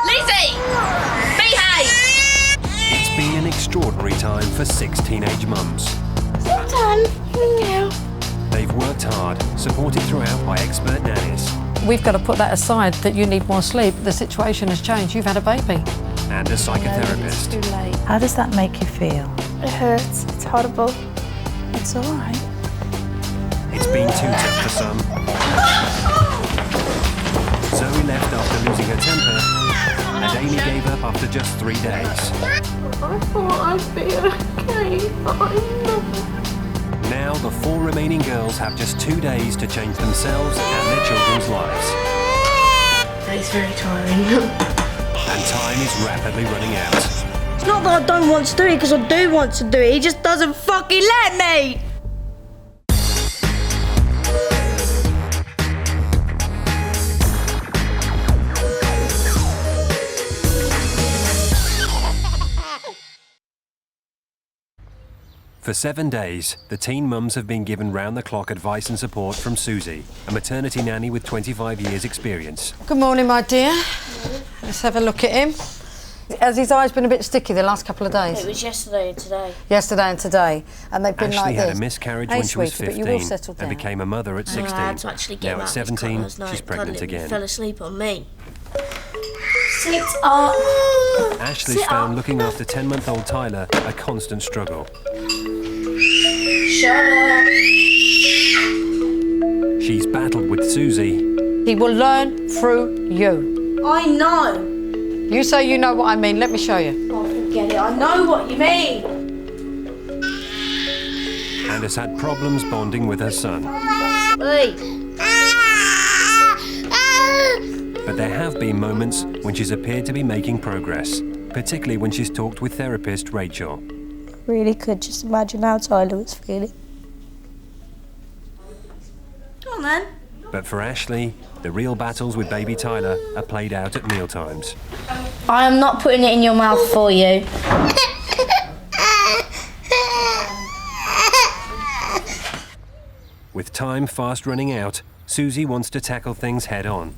Lizzie! Behave! It's been an extraordinary time for 6 teenage mums. Sometimes, yeah. They've worked hard, supported throughout by expert nannies. We've got to put that aside, that you need more sleep. The situation has changed. You've had a baby. And a psychotherapist. It's too late. How does that make you feel? It hurts. It's horrible. It's all right. It's been too tough for some. Zoe left after losing her temper, and Amy gave up after just 3 days. I thought I'd be okay, but I'm not. Now the 4 remaining girls have just 2 days to change themselves and their children's lives. It's very tiring. And time is rapidly running out. It's not that I don't want to do it, because I do want to do it. He just doesn't fucking let me! For 7 days, the teen mums have been given round-the-clock advice and support from Susie, a maternity nanny with 25 years' experience. Good morning, my dear. Let's have a look at him. Has his eyes been a bit sticky the last couple of days? It was yesterday and today. Yesterday and today. And they've been Ashley like this. had a miscarriage Hey, when she was sweetie, but 15 you will settle and down. became a mother at 16. I had to actually get Now at 17, she's pregnant again. He fell asleep on me. Sit up. Ashley's found looking after 10-month-old Tyler a constant struggle. Shut up. She's battled with Susie. He will learn through you. I know. You say you know what I mean. Let me show you. Oh, forget it. I know what you mean. And has had problems bonding with her son. Wait. But there have been moments when she's appeared to be making progress, particularly when she's talked with therapist Rachel. Really could just imagine how Tyler was feeling. Come on then. But for Ashley, the real battles with baby Tyler are played out at mealtimes. I am not putting it in your mouth for you. With time fast running out, Susie wants to tackle things head on.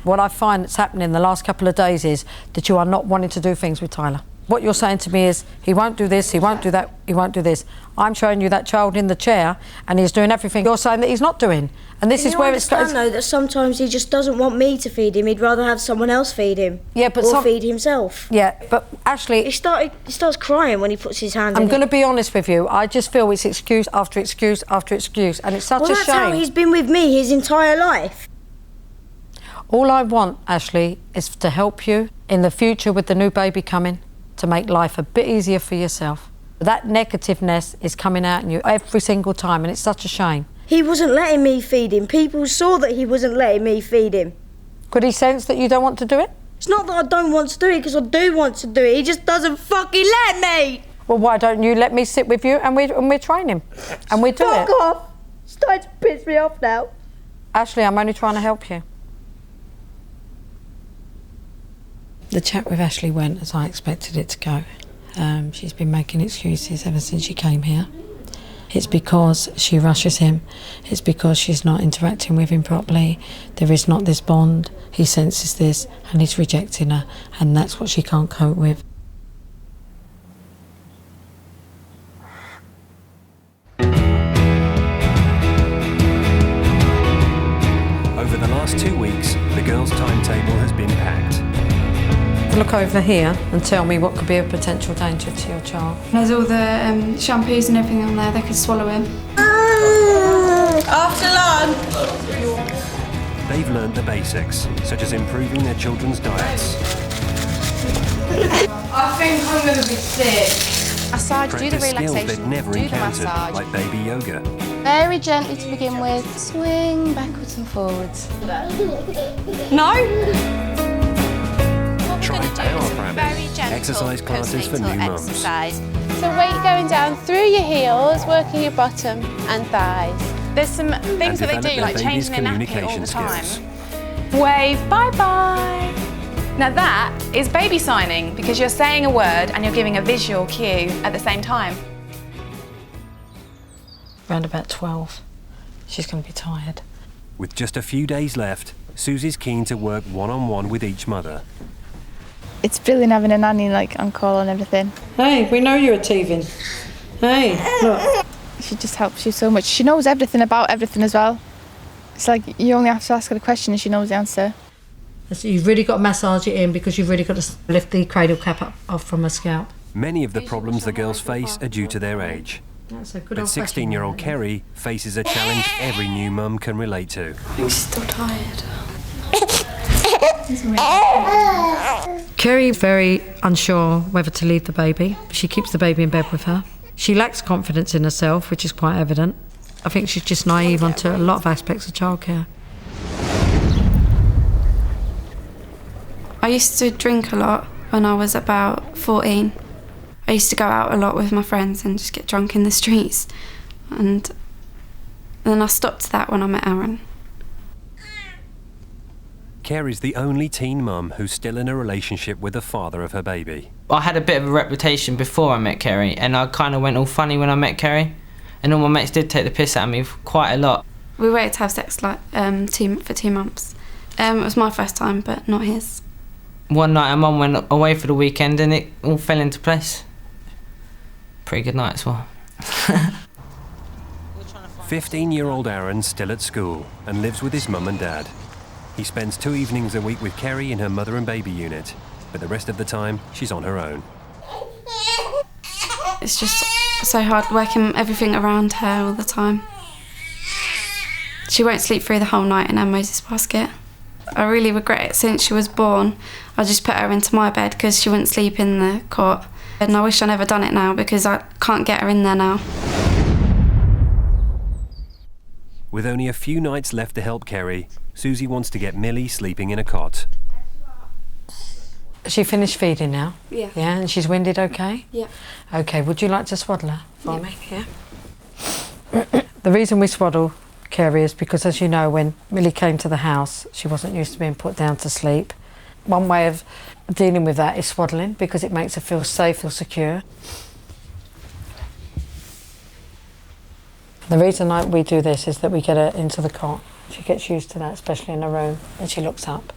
What I find that's happening the last couple of days is that you are not wanting to do things with Tyler. What you're saying to me is, he won't do this, he won't do that, he won't do this. I'm showing you that child in the chair and he's doing everything you're saying that he's not doing. And this is where it's... Can you understand, though, that sometimes he just doesn't want me to feed him, he'd rather have someone else feed him. Yeah, but or feed himself. Yeah, but Ashley... He starts crying when he puts his hand in I'm going to be honest with you, I just feel it's excuse after excuse after excuse, and it's such a shame. Well, that's how he's been with me his entire life. All I want, Ashley, is to help you in the future with the new baby coming, to make life a bit easier for yourself. That negativeness is coming out in you every single time, and it's such a shame. He wasn't letting me feed him. People saw that he wasn't letting me feed him. Could he sense that you don't want to do it? It's not that I don't want to do it, because I do want to do it. He just doesn't fucking let me. Well, why don't you let me sit with you and we train him, and we do it? Fuck off. It's starting to piss me off now. Ashley, I'm only trying to help you. The chat with Ashley went as I expected it to go. She's been making excuses ever since she came here. It's because she rushes him. It's because she's not interacting with him properly. There is not this bond. He senses this and he's rejecting her, and that's what she can't cope with. Over the last 2 weeks, the girls' timetable has been packed. Look over here and tell me what could be a potential danger to your child. There's all the shampoos and everything on there, they could swallow him. After lunch. They've learned the basics, such as improving their children's diets. I think I'm going to be sick. Massage, do the Practice skills they'd relaxation, never do the encountered, massage. like baby yoga. Very gently to begin with, swing backwards and forwards. No? Try power cramming, Very gentle exercise classes for new postnatal mums. exercise. So weight going down through your heels, working your bottom and thighs. There's some things that they develop do, their like baby's changing their nappy all communication the time. skills. Wave, bye-bye. Now that is baby signing, because you're saying a word and you're giving a visual cue at the same time. Around about 12. She's going to be tired. With just a few days left, Susie's keen to work one-on-one with each mother. It's brilliant having a nanny on call and everything. Hey, we know you're a teething. Hey, look. She just helps you so much. She knows everything about everything as well. It's like you only have to ask her the question and she knows the answer. So you've really got to massage it in because you've really got to lift the cradle cap off from her scalp. Many of the problems the girls face are due to their age. That's a good But 16-year-old Kerry faces a challenge every new mum can relate to. I'm still tired. Kerry very unsure whether to leave the baby. She keeps the baby in bed with her. She lacks confidence in herself, which is quite evident. I think she's just naive onto a lot of aspects of childcare. I used to drink a lot when I was about 14. I used to go out a lot with my friends and just get drunk in the streets. And then I stopped that when I met Aaron. Kerry's the only teen mum who's still in a relationship with the father of her baby. I had a bit of a reputation before I met Kerry, and I kind of went all funny when I met Kerry. And all my mates did take the piss out of me quite a lot. We waited to have sex for 2 months. It was my first time, but not his. One night, our mum went away for the weekend, and it all fell into place. Pretty good night as well. 15-year-old Aaron's still at school and lives with his mum and dad. He spends 2 evenings a week with Kerry in her mother and baby unit, but the rest of the time she's on her own. It's just so hard working everything around her all the time. She won't sleep through the whole night in her Moses basket. I really regret it. Since she was born, I just put her into my bed because she wouldn't sleep in the cot. And I wish I'd never done it now because I can't get her in there now. With only a few nights left to help Kerry, Susie wants to get Millie sleeping in a cot. She finished feeding now? Yeah. Yeah, and she's winded okay? Yeah. Okay, would you like to swaddle her for me? Yeah. The reason we swaddle Kerry is because, as you know, when Millie came to the house, she wasn't used to being put down to sleep. One way of dealing with that is swaddling because it makes her feel safe, feel secure. The reason we do this is that we get her into the cot. She gets used to that, especially in her room, and she looks up.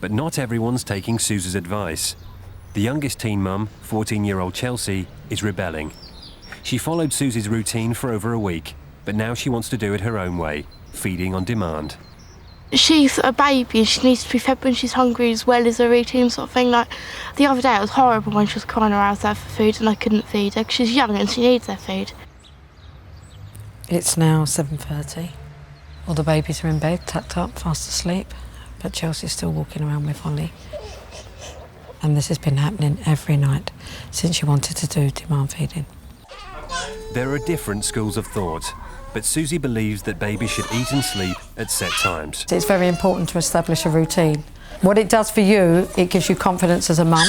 But not everyone's taking Susie's advice. The youngest teen mum, 14-year-old Chelsea, is rebelling. She followed Susie's routine for over a week, but now she wants to do it her own way, feeding on demand. She's a baby and she needs to be fed when she's hungry as well as a routine sort of thing. Like the other day it was horrible when she was crying her eyes out for food and I couldn't feed her because she's young and she needs her food. It's now 7:30. All the babies are in bed, tucked up, fast asleep, but Chelsea's still walking around with Holly. And this has been happening every night since she wanted to do demand feeding. There are different schools of thought, but Susie believes that babies should eat and sleep at set times. It's very important to establish a routine. What it does for you, it gives you confidence as a mum.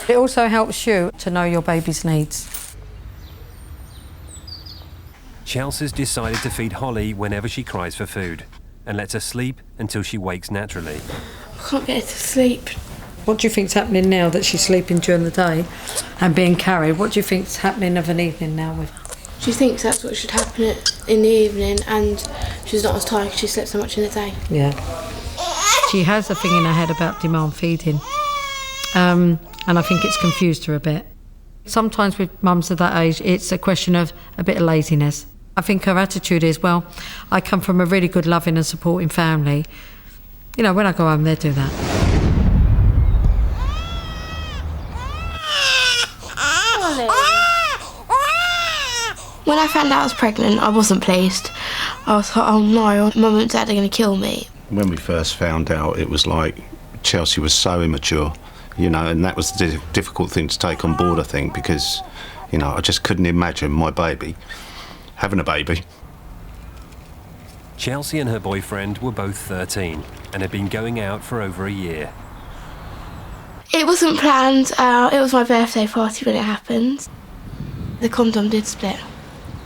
It also helps you to know your baby's needs. Chelsea's decided to feed Holly whenever she cries for food and lets her sleep until she wakes naturally. I can't get her to sleep. What do you think's happening now that she's sleeping during the day and being carried? What do you think's happening of an evening now with her? She thinks that's what should happen in the evening and she's not as tired because she slept so much in the day. Yeah. She has a thing in her head about demand feeding. And I think it's confused her a bit. Sometimes with mums of that age, it's a question of a bit of laziness. I think her attitude is, well, I come from a really good, loving and supporting family. You know, when I go home, they do that. When I found out I was pregnant, I wasn't pleased. I was like, oh no, Mum and Dad are going to kill me. When we first found out, it was like Chelsea was so immature, you know, and that was the difficult thing to take on board, I think, because, you know, I just couldn't imagine my baby having a baby. Chelsea and her boyfriend were both 13 and had been going out for over a year. It wasn't planned. It was my birthday party when it happened. The condom did split.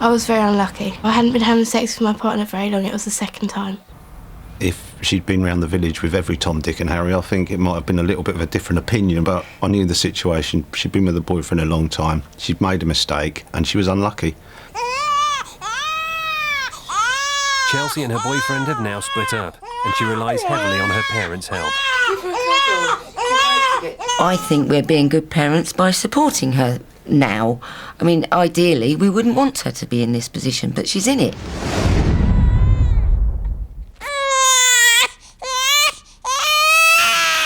I was very unlucky. I hadn't been having sex with my partner very long. It was the second time. If she'd been around the village with every Tom, Dick and Harry, I think it might have been a little bit of a different opinion, but I knew the situation. She'd been with a boyfriend a long time. She'd made a mistake and she was unlucky. Chelsea and her boyfriend have now split up, and she relies heavily on her parents' help. I think we're being good parents by supporting her now. I mean, ideally, we wouldn't want her to be in this position, but she's in it.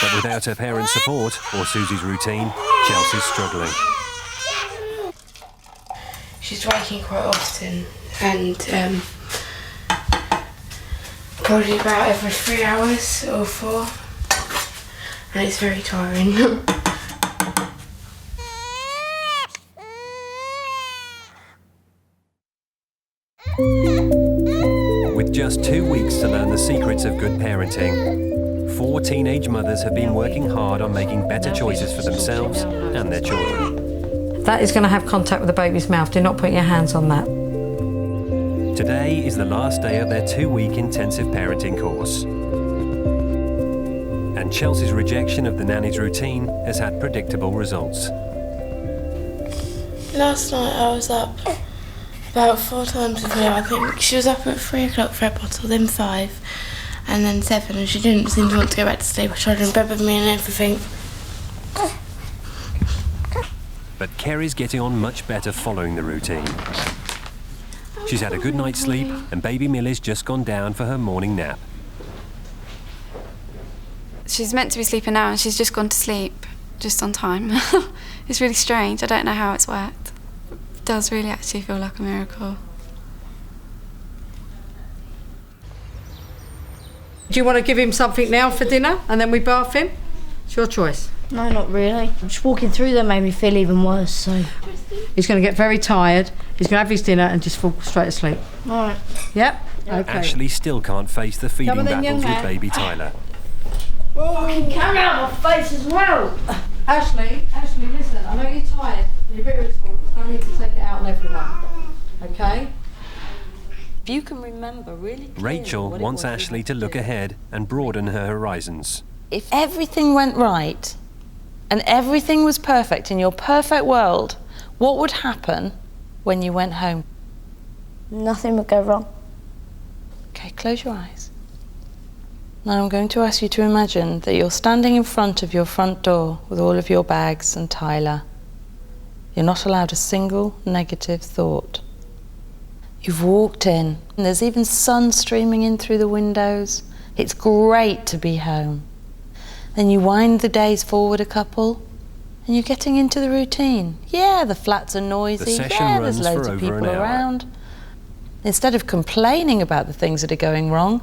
But without her parents' support or Susie's routine, Chelsea's struggling. She's waking quite often, and probably about every 3 hours or 4, and it's very tiring. With just 2 weeks to learn the secrets of good parenting, 4 teenage mothers have been working hard on making better choices for themselves and their children. That is going to have contact with the baby's mouth. Do not put your hands on that. Today is the last day of their 2-week intensive parenting course. And Chelsea's rejection of the nanny's routine has had predictable results. Last night I was up about 4 times with her. I think she was up at 3 o'clock for a bottle, then 5, and then 7, and she didn't seem to want to go back to sleep. I tried to bed with me and everything. But Kerry's getting on much better following the routine. She's had a good night's sleep, and baby Millie's just gone down for her morning nap. She's meant to be sleeping now and she's just gone to sleep, just on time. It's really strange. I don't know how it's worked. It does really actually feel like a miracle. Do you want to give him something now for dinner and then we bath him? It's your choice. No, not really. Just walking through there made me feel even worse, so... He's going to get very tired. He's going to have his dinner and just fall straight asleep. All right. Yep? Okay. Ashley still can't face the feeding Come on then, battles young with man. baby Tyler. Fucking come out of my face as well! Ashley, listen, I know you're tired. You're a bit irritable. There's no need to take it out on everyone. Okay? If you can remember really clearly Rachel what it wants was you Ashley had to look do. ahead and broaden her horizons. If everything went right and everything was perfect in your perfect world, what would happen when you went home? Nothing would go wrong. Okay, close your eyes. Now I'm going to ask you to imagine that you're standing in front of your front door with all of your bags and Tyler. You're not allowed a single negative thought. You've walked in, and there's even sun streaming in through the windows. It's great to be home. Then you wind the days forward a couple, and you're getting into the routine. Yeah, the flats are noisy. The session Yeah, runs there's loads for of over people an hour. around. Instead of complaining about the things that are going wrong,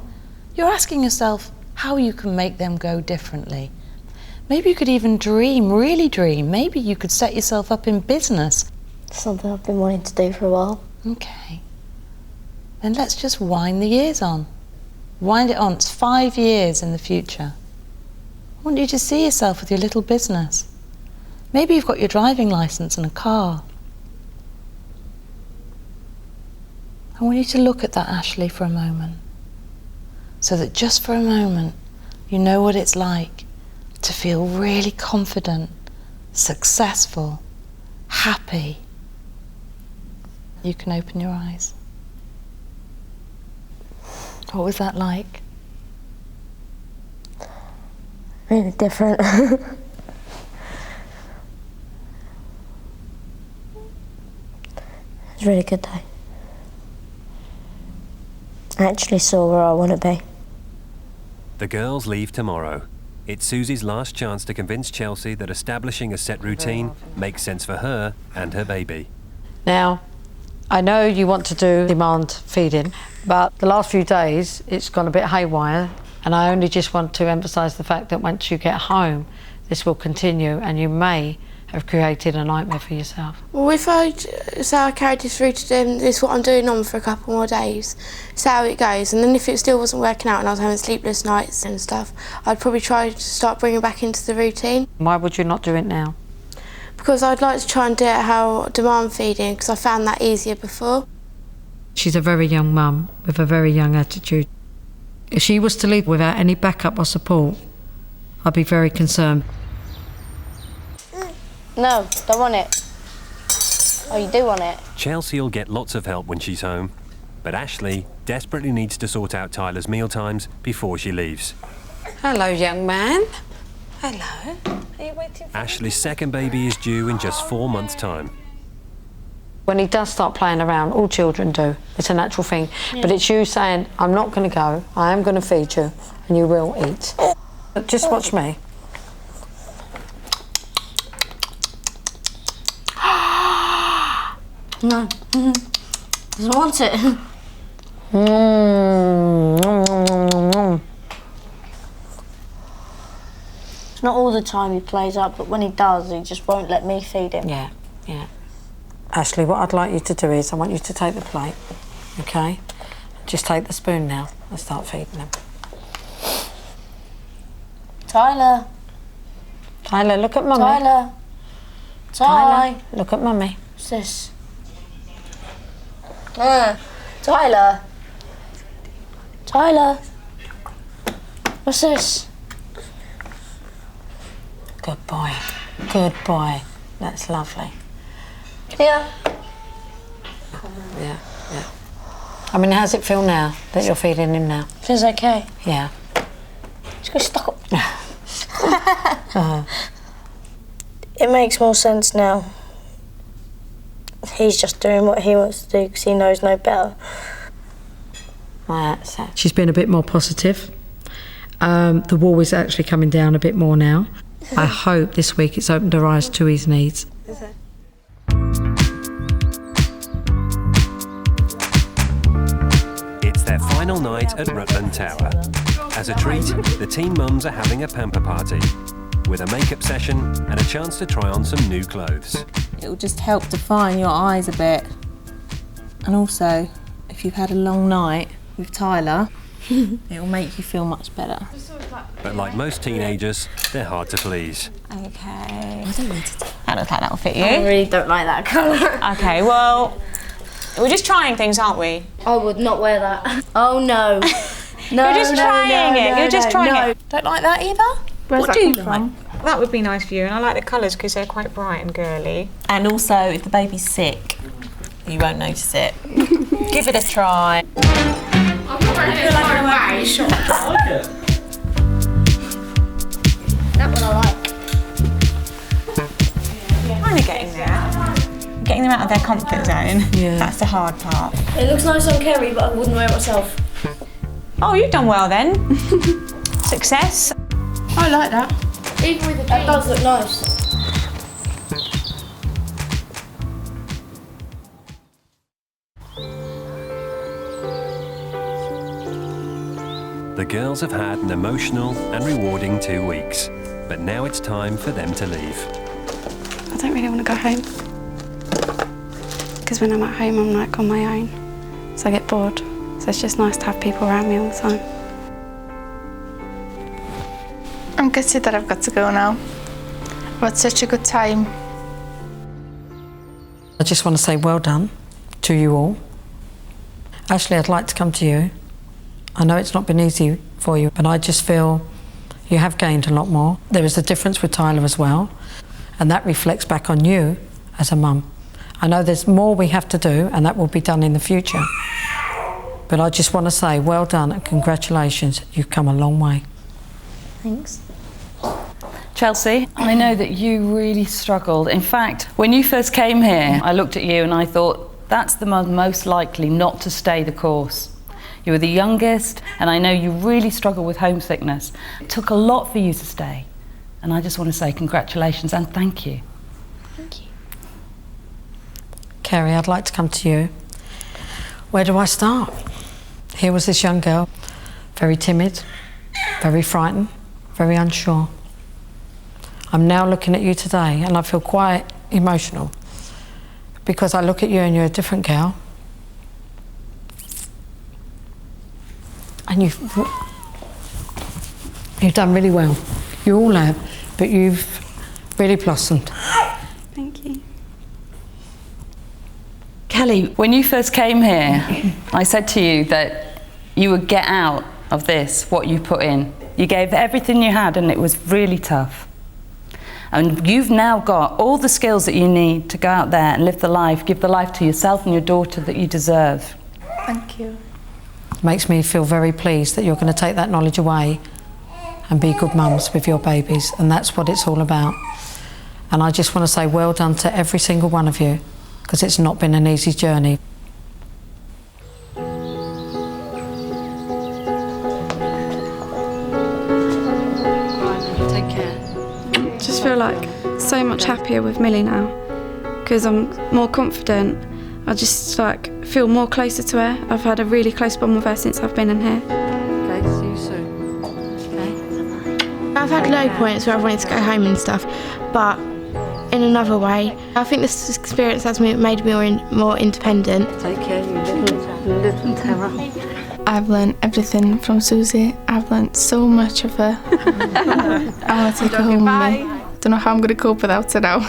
you're asking yourself how you can make them go differently. Maybe you could even dream, really dream. Maybe you could set yourself up in business. Something I've been wanting to do for a while. Okay. Then let's just wind the years on. Wind it on. It's 5 years in the future. I want you to see yourself with your little business. Maybe you've got your driving license and a car. I want you to look at that, Ashley, for a moment. So that just for a moment, you know what it's like to feel really confident, successful, happy. You can open your eyes. What was that like? Really different. It was a really good day. I actually saw where I want to be. The girls leave tomorrow. It's Susie's last chance to convince Chelsea that establishing a set routine makes sense for her and her baby. Now, I know you want to do demand feeding, but the last few days it's gone a bit haywire, and I only just want to emphasise the fact that once you get home, this will continue and you may have created a nightmare for yourself. Well, if I carried this through to them, this is what I'm doing on for a couple more days, see how it goes, and then if it still wasn't working out and I was having sleepless nights and stuff, I'd probably try to start bringing back into the routine. Why would you not do it now? Because I'd like to try and do it how demand feeding, because I found that easier before. She's a very young mum with a very young attitude. If she was to leave without any backup or support, I'd be very concerned. No, don't want it. Oh, you do want it? Chelsea'll get lots of help when she's home, but Ashley desperately needs to sort out Tyler's mealtimes before she leaves. Hello, young man. Hello. Are you waiting for Ashley's second baby is due in just 4 months' time. When he does start playing around, all children do. It's a natural thing. But it's you saying, I'm not going to go, I am going to feed you, and you will eat. But just watch me. No. Doesn't want it. It's not all the time he plays up, but when he does, he just won't let me feed him. Yeah, yeah. Ashley, what I'd like you to do is I want you to take the plate, okay? Just take the spoon now and start feeding him. Tyler. Tyler, look at Mummy. Tyler. Tyler, look at Mummy. What's this? Tyler. Tyler. What's this? Good boy. Good boy. That's lovely. Yeah. Yeah, yeah. I mean, how's it feel now that you're feeding him now? Feels okay. Yeah. Just go stuck up. It makes more sense now. He's just doing what he wants to do because he knows no better. That's it. She's been a bit more positive. The wall is actually coming down a bit more now. I hope this week it's opened her eyes to his needs. It's their final night at Rutland Tower. As a treat, the teen mums are having a pamper party with a makeup session and a chance to try on some new clothes. It'll just help define your eyes a bit. And also, if you've had a long night with Tyler, it'll make you feel much better. But like most teenagers, they're hard to please. Okay. I don't need to. That looks like that'll fit you. I really don't like that colour. Okay, well, we're just trying things, aren't we? I would not wear that. Oh no. No, You're just trying it. You're just trying it. Don't like that either? Where's what that do you come like? from? That would be nice for you, and I like the colours because they're quite bright and girly. And also, if the baby's sick, you won't notice it. Give it a try. I feel like I'm very short. I like it. That one I like. Kind of getting there. Getting them out of their comfort zone. Yeah. That's the hard part. It looks nice on Kerry, but I wouldn't wear it myself. Oh, you've done well then. Success. I like that. Even with the that does look nice. The girls have had an emotional and rewarding 2 weeks, but now it's time for them to leave. I don't really want to go home. Because when I'm at home, I'm like on my own. So I get bored. So it's just nice to have people around me all the time. I'm gutted that I've got to go now. I've had such a good time. I just want to say well done to you all. Ashley, I'd like to come to you. I know it's not been easy for you, but I just feel you have gained a lot more. There is a difference with Tyler as well, and that reflects back on you as a mum. I know there's more we have to do, and that will be done in the future. But I just want to say well done and congratulations. You've come a long way. Thanks. Chelsea, I know that you really struggled. In fact, when you first came here, I looked at you and I thought, that's the mum most likely not to stay the course. You were the youngest, and I know you really struggled with homesickness. It took a lot for you to stay. And I just want to say congratulations and thank you. Thank you. Kerry, I'd like to come to you. Where do I start? Here was this young girl, very timid, very frightened, very unsure. I'm now looking at you today and I feel quite emotional because I look at you and you're a different girl. And you've done really well. You all have, but you've really blossomed. Thank you. Kelly, when you first came here, I said to you that you would get out of this what you put in. You gave everything you had and it was really tough. And you've now got all the skills that you need to go out there and live the life, give the life to yourself and your daughter that you deserve. Thank you. It makes me feel very pleased that you're going to take that knowledge away and be good mums with your babies, and that's what it's all about. And I just want to say well done to every single one of you, because it's not been an easy journey. Take care. I just feel like so much happier with Millie now, because I'm more confident. I just like feel more closer to her. I've had a really close bond with her since I've been in here. Okay, see you soon. Okay. I've had low points where I've wanted to go home and stuff, but in another way, I think this experience has made me more independent. Take care, you little terror. I've learned everything from Susie. I've learned so much of her. I want to take her home with me. Don't know how I'm going to cope without her now.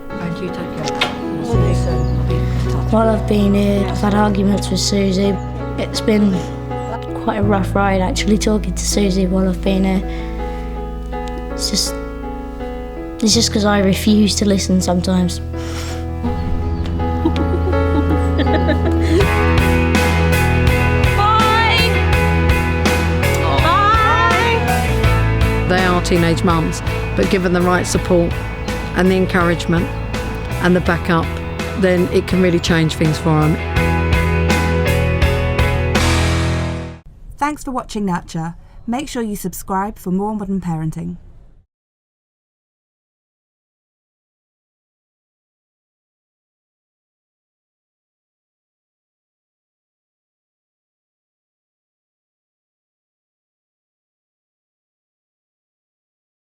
And you take care. See you soon. While I've been here, I've had arguments with Susie. It's been quite a rough ride actually talking to Susie while I've been here. It's just because I refuse to listen sometimes. They are teenage mums, but given the right support and the encouragement and the backup, then it can really change things for them. Thanks for watching Nurture. Make sure you subscribe for more modern parenting.